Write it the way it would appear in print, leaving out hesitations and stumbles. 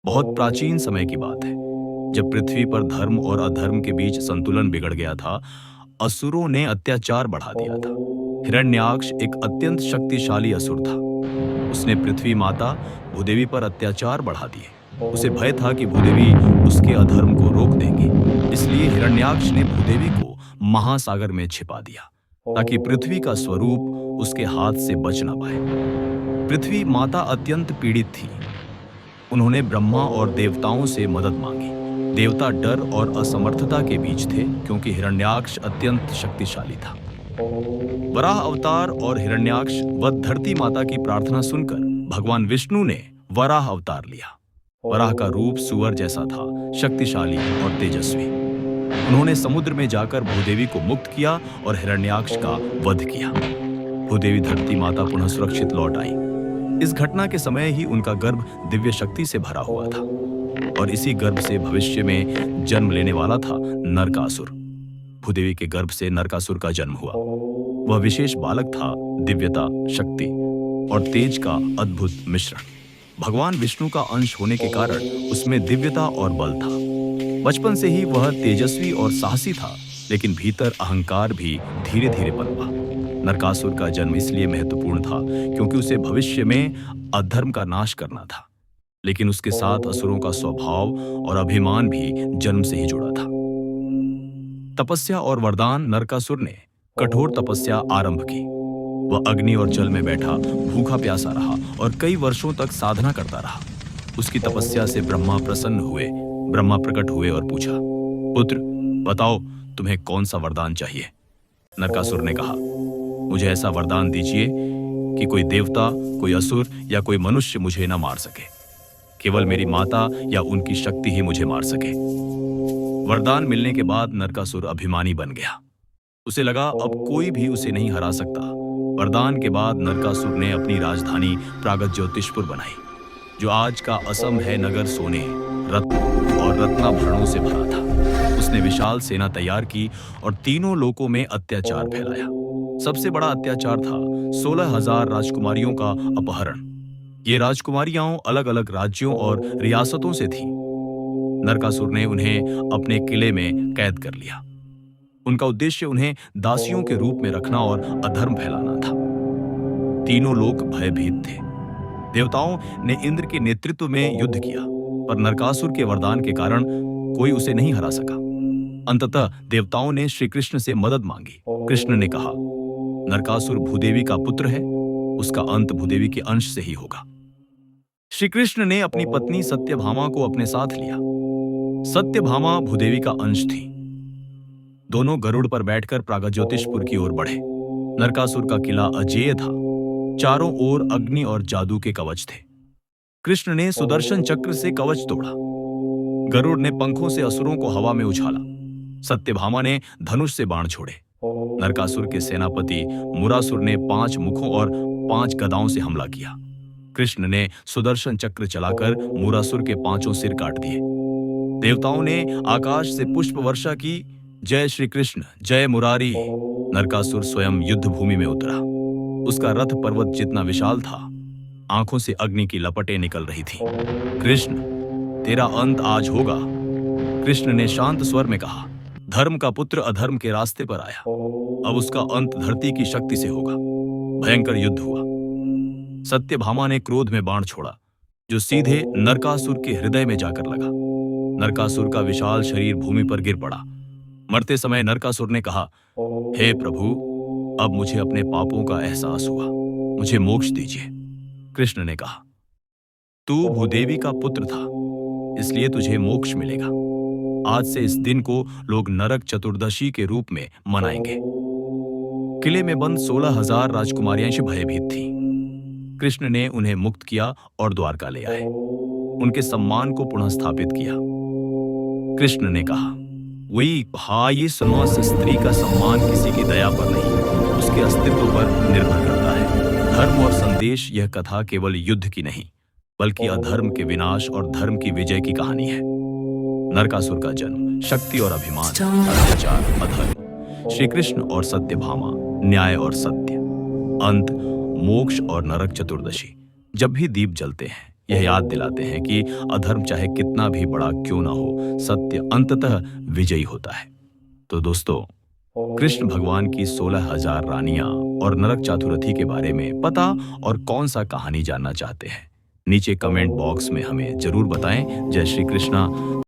बहुत प्राचीन समय की बात है, जब पृथ्वी पर धर्म और अधर्म के बीच संतुलन बिगड़ गया था। असुरों ने अत्याचार बढ़ा दिया था। हिरण्याक्ष एक अत्यंत शक्तिशाली असुर था। उसने पृथ्वी माता भूदेवी पर अत्याचार बढ़ा दिए। उसे भय था कि भूदेवी उसके अधर्म को रोक देंगी। इसलिए हिरण्याक्ष ने भूदेवी को महासागर में छिपा दिया, ताकि पृथ्वी का स्वरूप उसके हाथ से बच न पाए। पृथ्वी माता अत्यंत पीड़ित थी। उन्होंने ब्रह्मा और देवताओं से मदद मांगी। देवता डर और असमर्थता के बीच थे, क्योंकि हिरण्याक्ष अत्यंत शक्तिशाली था। वराह अवतार और हिरण्याक्ष व धरती माता की प्रार्थना सुनकर भगवान विष्णु ने वराह अवतार लिया। वराह का रूप सुअर जैसा था, शक्तिशाली और तेजस्वी। उन्होंने समुद्र में जाकर भूदेवी को मुक्त किया और हिरण्याक्ष का वध किया। भूदेवी धरती माता पुनः सुरक्षित लौट आई। इस घटना के समय ही उनका गर्भ दिव्य शक्ति से भरा हुआ था, और इसी गर्भ से भविष्य में जन्म लेने वाला था नरकासुर। भूदेवी के गर्भ से नरकासुर का जन्म हुआ। वह विशेष बालक था, दिव्यता, शक्ति और तेज का अद्भुत मिश्रण। भगवान विष्णु का अंश होने के कारण उसमें दिव्यता और बल था। बचपन से ही वह तेजस्वी और साहसी था, लेकिन भीतर अहंकार भी धीरे धीरे पनपा। नरकासुर का जन्म इसलिए महत्वपूर्ण था क्योंकि उसे भविष्य में अधर्म का नाश करना था, लेकिन उसके साथ असुरों का स्वभाव और अभिमान भी जन्म से ही जुड़ा था। तपस्या और वरदान। नरकासुर ने कठोर तपस्या आरंभ की। वह अग्नि और जल में बैठा भूखा प्यासा रहा और कई वर्षों तक साधना करता रहा। उसकी तपस्या से ब्रह्मा प्रसन्न हुए। ब्रह्मा प्रकट हुए और पूछा, पुत्र, बताओ तुम्हें कौन सा वरदान चाहिए। नरकासुर ने कहा, मुझे ऐसा वरदान दीजिए कि कोई देवता, कोई असुर या कोई मनुष्य मुझे न मार सके। केवल मेरी माता या उनकी शक्ति ही मुझे मार सके। वरदान मिलने के बाद नरकासुर अभिमानी बन गया। उसे लगा अब कोई भी उसे नहीं हरा सकता। वरदान के बाद नरकासुर ने अपनी राजधानी प्रागज्योतिषपुर बनाई, जो आज का असम है। नगर सोने, रत्न और रत्नाभरणों से भरा था। उसने विशाल सेना तैयार की और तीनों लोकों में अत्याचार फैलाया। सबसे बड़ा अत्याचार था 16,000 राजकुमारियों का अपहरण। ये राजकुमारियां अलग अलग राज्यों और रियासतों से थीं। नरकासुर ने उन्हें अपने किले में कैद कर लिया। उनका उद्देश्य उन्हें दासियों के रूप में रखना और अधर्म फैलाना था। तीनों लोग भयभीत थे। देवताओं ने इंद्र के नेतृत्व में युद्ध किया, पर नरकासुर के वरदान के कारण कोई उसे नहीं हरा सका। अंततः देवताओं ने श्री कृष्ण से मदद मांगी। कृष्ण ने कहा, नरकासुर भूदेवी का पुत्र है, उसका अंत भूदेवी के अंश से ही होगा। श्री कृष्ण ने अपनी पत्नी सत्यभामा को अपने साथ लिया। सत्यभामा भूदेवी का अंश थी। दोनों गरुड़ पर बैठकर प्रागज्योतिषपुर की ओर बढ़े। नरकासुर का किला अजेय था। चारों ओर अग्नि और जादू के कवच थे। कृष्ण ने सुदर्शन चक्र से कवच तोड़ा। गरुड़ ने पंखों से असुरों को हवा में उछाला। सत्यभामा ने धनुष से बाण छोड़े। नरकासुर के सेनापति मुरासुर ने 5 मुखों और 5 गदाओं से हमला किया। कृष्ण ने सुदर्शन चक्र चलाकर मुरासुर के 5 सिर काट दिए। देवताओं ने आकाश से पुष्प वर्षा की। जय श्री कृष्ण, जय मुरारी। नरकासुर स्वयं युद्ध भूमि में उतरा। उसका रथ पर्वत जितना विशाल था। आंखों से अग्नि की लपटें निकल रही थी। कृष्ण, तेरा अंत आज होगा। कृष्ण ने शांत स्वर में कहा, धर्म का पुत्र अधर्म के रास्ते पर आया। अब उसका अंत धरती की शक्ति से होगा। भयंकर युद्ध हुआ। सत्यभामा ने क्रोध में बाण छोड़ा, जो सीधे नरकासुर के हृदय में जाकर लगा। नरकासुर का विशाल शरीर भूमि पर गिर पड़ा। मरते समय नरकासुर ने कहा, हे प्रभु, अब मुझे अपने पापों का एहसास हुआ। मुझे मोक्ष दीजिए। कृष्ण ने कहा, तू भूदेवी का पुत्र था, इसलिए तुझे मोक्ष मिलेगा। आज से इस दिन को लोग नरक चतुर्दशी के रूप में मनाएंगे। किले में बंद 16,000 राजकुमारियां भयभीत थीं। कृष्ण ने उन्हें मुक्त किया और द्वारका ले आए। उनके सम्मान को पुनः स्थापित किया। कृष्ण ने कहा, वही ये समस्त स्त्री का सम्मान किसी की दया पर नहीं, उसके अस्तित्व पर निर्भर करता है। धर्म और संदेश। यह कथा केवल युद्ध की नहीं, बल्कि अधर्म के विनाश और धर्म की विजय की कहानी है। नरकासुर का जन्म, शक्ति और अभिमान, अत्याचार, अधर्म, श्री कृष्ण और सत्यभामा, न्याय और सत्य, अंत मोक्ष और नरक चतुर्दशी। जब भी दीप जलते हैं, यह याद दिलाते हैं कि अधर्म चाहे कितना भी बड़ा क्यों ना हो, सत्य अंततः विजयी होता है। तो दोस्तों, कृष्ण भगवान की 16,000 रानियां और नरक चातुर्थी के बारे में पता और कौन सा कहानी जानना चाहते हैं? नीचे कमेंट बॉक्स में हमें जरूर बताएं। जय श्री कृष्णा।